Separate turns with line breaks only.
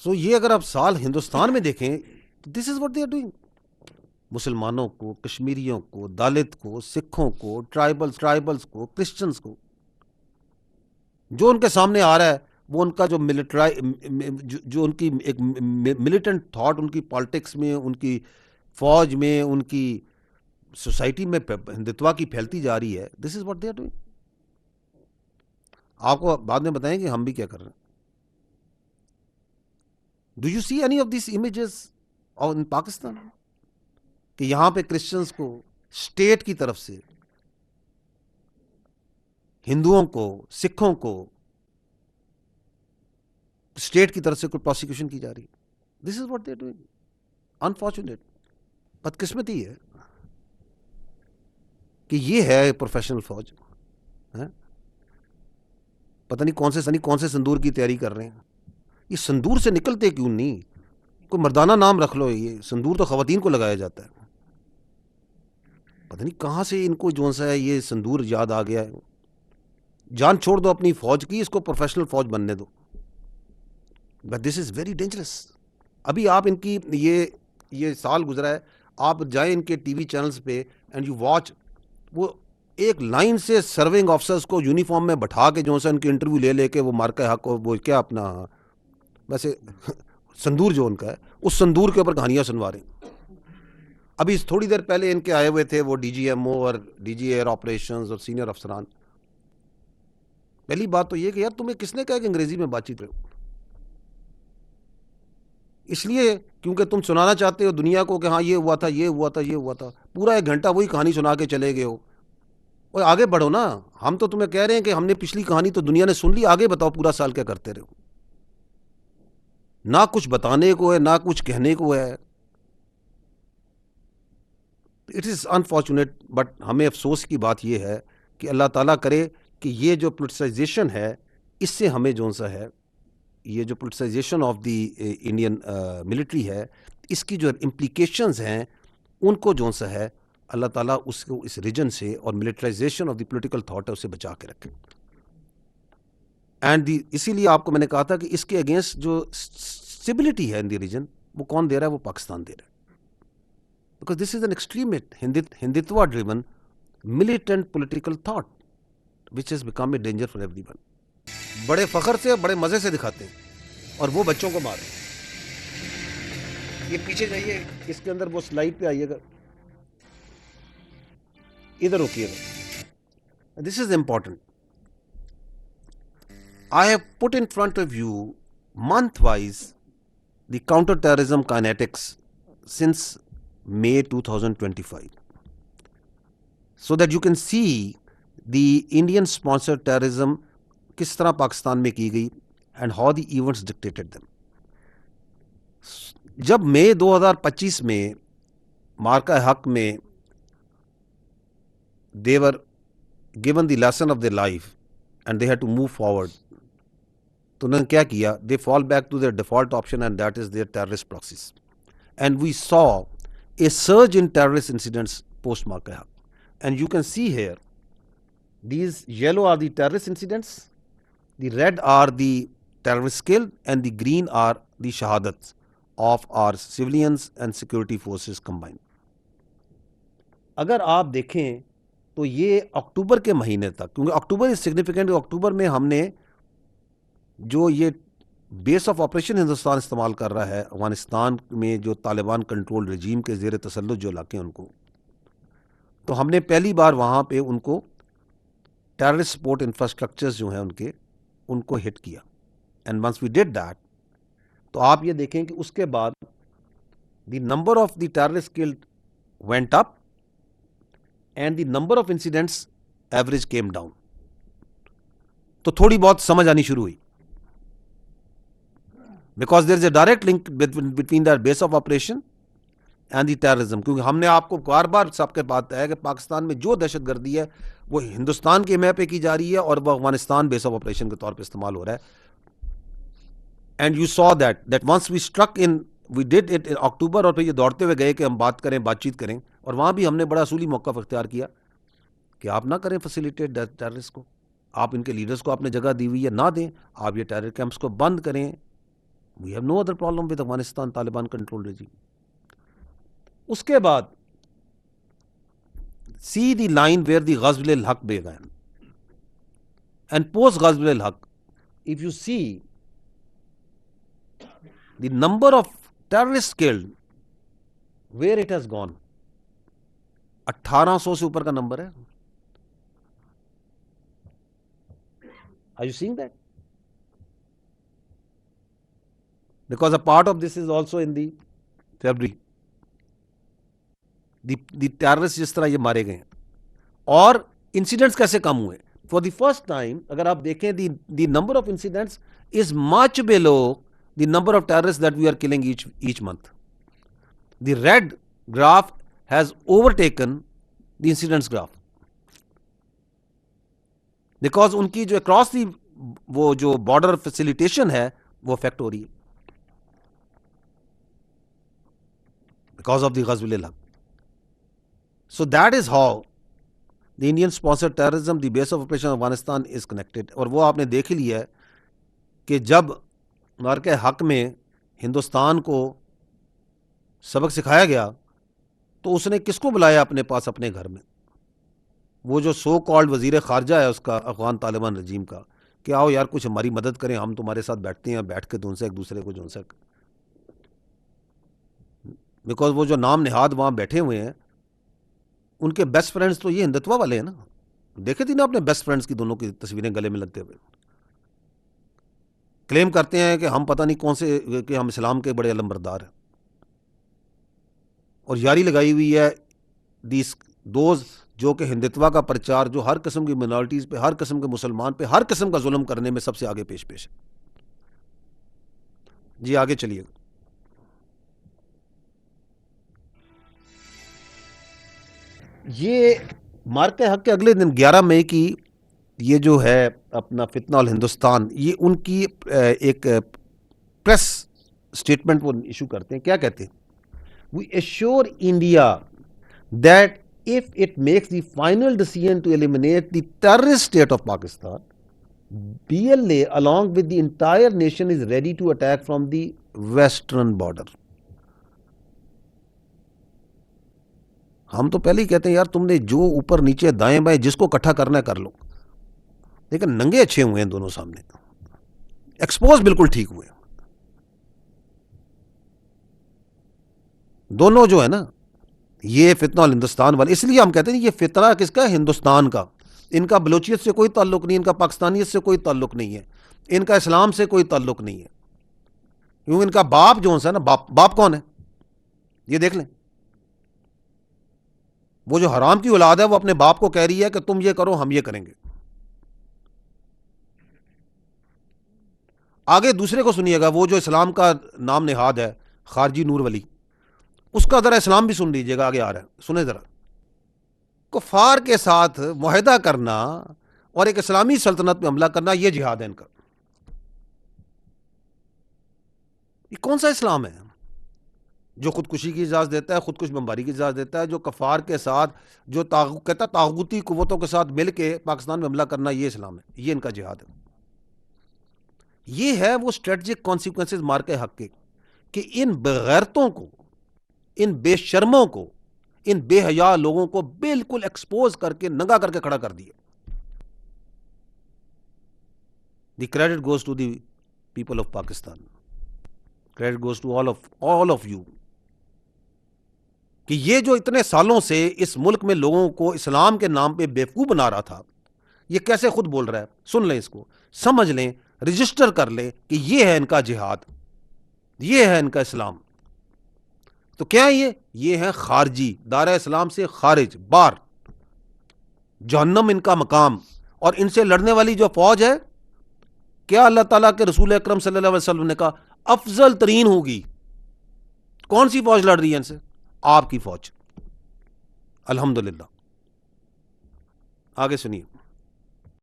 سو یہ اگر آپ سال ہندوستان میں دیکھیں تو this is what they are doing. مسلمانوں کو، کشمیریوں کو، دالت کو، سکھوں کو، ٹرائبلز کو، کرسچنز کو، جو ان کے سامنے آ رہا ہے وہ ان کا جو جو ان کی ایک ملیٹنٹ تھاٹ ان کی پالیٹکس میں، ان کی فوج میں، ان کی سوسائٹی میں ہندتوا کی پھیلتی جا رہی ہے. This is what they are doing. آپ کو بعد میں بتائیں گے ہم بھی کیا کر رہے ہیں. Do you see any of these images in Pakistan کہ یہاں پہ کرسچنس کو اسٹیٹ کی طرف سے، ہندوؤں کو، سکھوں کو اسٹیٹ کی طرف سے کوئی پروسیکیوشن کی جا رہی ہے؟ This is what they are doing. Unfortunate, بدقسمتی ہے کہ یہ ہے پروفیشنل فوج. پتہ نہیں کون سے سندور کی تیاری کر رہے ہیں. یہ سندور سے نکلتے کیوں نہیں؟ کوئی مردانہ نام رکھ لو. یہ سندور تو خواتین کو لگایا جاتا ہے. پتہ نہیں کہاں سے ان کو جو سا ہے یہ سندور یاد آ گیا ہے. جان چھوڑ دو اپنی فوج کی، اس کو پروفیشنل فوج بننے دو. But this is very dangerous. ابھی آپ ان کی یہ سال گزرا ہے، آپ جائیں ان کے ٹی وی چینلز پہ اینڈ یو واچ، وہ ایک لائن سے سرونگ آفیسرز کو یونیفارم میں بٹھا کے جو سا ان کے انٹرویو لے کے وہ مارکا حق، وہ کیا اپنا ویسے سندور جو ان کا ہے اس سندور کے اوپر کہانیاں سنوا رہے ہیں. ابھی تھوڑی دیر پہلے ان کے آئے ہوئے تھے وہ ڈی جی ایم او اور ڈی جی ایئر آپریشنز اور سینئر افسران. پہلی بات تو یہ کہ یار تمہیں کس نے کہا کہ انگریزی میں بات چیت کرو؟ اس لیے کیونکہ تم سنانا چاہتے ہو دنیا کو کہ ہاں یہ ہوا تھا، یہ ہوا تھا، یہ ہوا تھا. پورا 1 گھنٹہ وہی کہانی سنا کے چلے گئے ہو. اور آگے بڑھو نا. ہم تو تمہیں کہہ رہے ہیں کہ ہم نے پچھلی کہانی تو دنیا نے سن لی، آگے بتاؤ پورا سال کیا کرتے رہو. نہ کچھ بتانے کو ہے، نہ کچھ کہنے کو ہے. It is unfortunate. بٹ ہمیں افسوس کی بات یہ ہے کہ اللہ تعالیٰ کرے کہ یہ جو پولیٹیسائزیشن ہے اس سے ہمیں جو سا ہے، یہ جو politicisation of the Indian military ہے، اس کی جو امپلیکیشنز ہیں ان کو جو سا ہے اللہ تعالیٰ اس کو اس ریجن سے اور militarisation of the political thought ہے اسے بچا کے رکھے. اینڈ اسی لیے آپ کو میں نے کہا تھا کہ اس کے اگینسٹ جو اسٹیبلٹی ہے ان دی ریجن وہ کون دے رہا ہے؟ وہ پاکستان دے رہا ہے. Because this is an extreme Hindutva driven militant political thought which has become a danger for everyone. بڑے فخر سے، بڑے مزے سے دکھاتے ہیں اور وہ بچوں کو مارے. یہ پیچھے جائیے، اس کے اندر وہ سلائڈ پہ آئیے گا، ادھر روکیے گا. This is important. I have put in front of you month-wise the counter-terrorism kinetics since May 2025, so that you can see the Indian sponsored terrorism کس طرح پاکستان میں کی گئی and how the events dictated them. جب مئی 2025 میں مارکا حق میں they were given the lesson of their life and they had to move forward, تو انہوں نے کیا کیا؟ they fall back to their default option and that is their terrorist proxies. And we saw a surge in terrorist incidents post Marka Haq. And you can see here, these yellow are the terrorist incidents, the red are the terrorists killed, and the green are the shahadats of our civilians and security forces combined. اگر آپ دیکھیں تو یہ اکتوبر کے مہینے تک، کیونکہ اکتوبر is significant, اکتوبر میں ہم نے جو یہ بیس آف آپریشن ہندوستان استعمال کر رہا ہے افغانستان میں جو طالبان کنٹرول رجیم کے زیر تسلط جو علاقے ہیں ان کو، تو ہم نے پہلی بار وہاں پہ ان کو ٹیررسٹ سپورٹ انفراسٹرکچرز جو ہیں ان کو ہٹ کیا. And once we did that, تو آپ یہ دیکھیں کہ اس کے بعد the number of the terrorist killed went up and the number of incidents average came down. تو تھوڑی بہت سمجھ آنی شروع ہوئی. Because there is a direct link between the base of operation and the terrorism. کیونکہ ہم نے آپ کو بار بار سب کے بات ہے کہ پاکستان میں جو دہشت گردی ہے وہ ہندوستان کے میپ پہ کی جا رہی ہے اور وہ افغانستان بیس آف آپریشن کے طور پہ استعمال ہو رہا ہے. And you so that once we struck in, we did it in October, اور پھر یہ دوڑتے ہوئے گئے کہ ہم بات کریں، بات چیت کریں، اور وہاں بھی ہم نے بڑا اصولی موقف اختیار کیا کہ آپ نہ کریں فیسیلیٹیٹ ٹیررسٹ کو. آپ ان کے لیڈرز کو آپ نے جگہ دی ہوئی ہے، نہ دیں. آپ یہ ٹیرر کیمپس کو بند کریں، We have no other problem with Afghanistan Taliban controlled regime. اس کے بعد see the line where the Ghazw al-Haq began. And post Ghazw al-Haq, if you see the number of terrorists killed, where it has gone, 1800 سے اوپر کا number ہے. Are you seeing that? Because a part of this is also in the February. The terrorists جس طرح یہ مارے گئے ہیں اور انسیڈنٹس کیسے کم ہوئے. For the first time, اگر آپ دیکھیں the number of incidents is much below the number of terrorists that we are killing each month. The red graph has overtaken the incidents graph. Because ان کی جو across the وہ جو border facilitation ہے وہ effect ہو رہی ہے because of the Ghazw al-Haq. So that is how the Indian sponsored terrorism, the base of operation of Afghanistan is connected. اور وہ آپ نے دیکھ ہی لیا ہے کہ جب معرکہ حق میں ہندوستان کو سبق سکھایا گیا تو اس نے کس کو بلایا اپنے پاس اپنے گھر میں؟ وہ جو سو کالڈ وزیر خارجہ ہے اس کا افغان طالبان رجیم کا کہ آؤ یار کچھ ہماری مدد کریں, ہم تمہارے ساتھ بیٹھتے ہیں, بیٹھ کے تو ان سے ایک دوسرے کو جو سے بیکاز وہ جو نام نہاد وہاں بیٹھے ہوئے ہیں ان کے بیسٹ فرینڈز تو یہ ہندتوا والے ہیں نا. دیکھے تھی نا اپنے بیسٹ فرینڈز کی دونوں کی تصویریں گلے میں لگتے ہوئے, کلیم کرتے ہیں کہ ہم پتہ نہیں کون سے کہ ہم اسلام کے بڑے علمبردار ہیں, اور یاری لگائی ہوئی ہے دوز جو کہ ہندتوا کا پرچار جو ہر قسم کی مائنورٹیز پہ, ہر قسم کے مسلمان پہ, ہر قسم کا ظلم کرنے میں سب سے آگے پیش ہے. جی آگے چلیے. یہ معرکہ حق کے اگلے دن 11 مئی کی یہ جو ہے اپنا فتنہ الہندوستان, یہ ان کی ایک پریس سٹیٹمنٹ وہ ایشو کرتے ہیں. کیا کہتے ہیں؟ We assure India that if it makes the final decision to eliminate the terrorist state of Pakistan, BLA along with the entire nation is ready to attack from the western border. ہم تو پہلے ہی کہتے ہیں یار تم نے جو اوپر نیچے دائیں بائیں جس کو اکٹھا کرنا ہے کر لو, لیکن ننگے اچھے ہوئے ہیں دونوں سامنے, ایکسپوز بالکل ٹھیک ہوئے ہیں دونوں جو ہے نا یہ فتنہ الہندوستان والے. اس لیے ہم کہتے ہیں یہ فتنہ کس کا ہے؟ ہندوستان کا. ان کا بلوچیت سے کوئی تعلق نہیں, ان کا پاکستانیت سے کوئی تعلق نہیں ہے, ان کا اسلام سے کوئی تعلق نہیں ہے, کیونکہ ان کا باپ جو ہے نا باپ کون ہے یہ دیکھ لیں. وہ جو حرام کی اولاد ہے وہ اپنے باپ کو کہہ رہی ہے کہ تم یہ کرو ہم یہ کریں گے. آگے دوسرے کو سنیے گا, وہ جو اسلام کا نام نہاد ہے خارجی نور ولی, اس کا ذرا اسلام بھی سن لیجیے گا, آگے آ رہا ہے سنیں ذرا. کفار کے ساتھ معاہدہ کرنا اور ایک اسلامی سلطنت پہ حملہ کرنا یہ جہاد ہے ان کا. یہ کون سا اسلام ہے جو خودکشی کی اجازت دیتا ہے, خودکش بمباری کی اجازت دیتا ہے, جو کفار کے ساتھ جو کہتا ہے طاغوتی قوتوں کے ساتھ مل کے پاکستان میں حملہ کرنا یہ اسلام ہے, یہ ان کا جہاد ہے. یہ ہے وہ اسٹریٹجک کانسیکوینسز معرکہ حق کے کہ ان بغیرتوں کو, ان بے شرموں کو, ان بے حیا لوگوں کو بالکل ایکسپوز کر کے ننگا کر کے کھڑا کر دیا. The credit goes to the people of Pakistan, credit goes to all of you کہ یہ جو اتنے سالوں سے اس ملک میں لوگوں کو اسلام کے نام پہ بیوقوف بنا رہا تھا, یہ کیسے خود بول رہا ہے. سن لیں اس کو, سمجھ لیں, رجسٹر کر لیں کہ یہ ہے ان کا جہاد, یہ ہے ان کا اسلام. تو کیا یہ ہے خارجی, دائرہ اسلام سے خارج, باہر, جہنم ان کا مقام. اور ان سے لڑنے والی جو فوج ہے, کیا اللہ تعالیٰ کے رسول اکرم صلی اللہ علیہ وسلم نے کہا افضل ترین ہوگی. کون سی فوج لڑ رہی ہے ان سے؟ آپ کی فوج. الحمدللہ. آگے سنیے.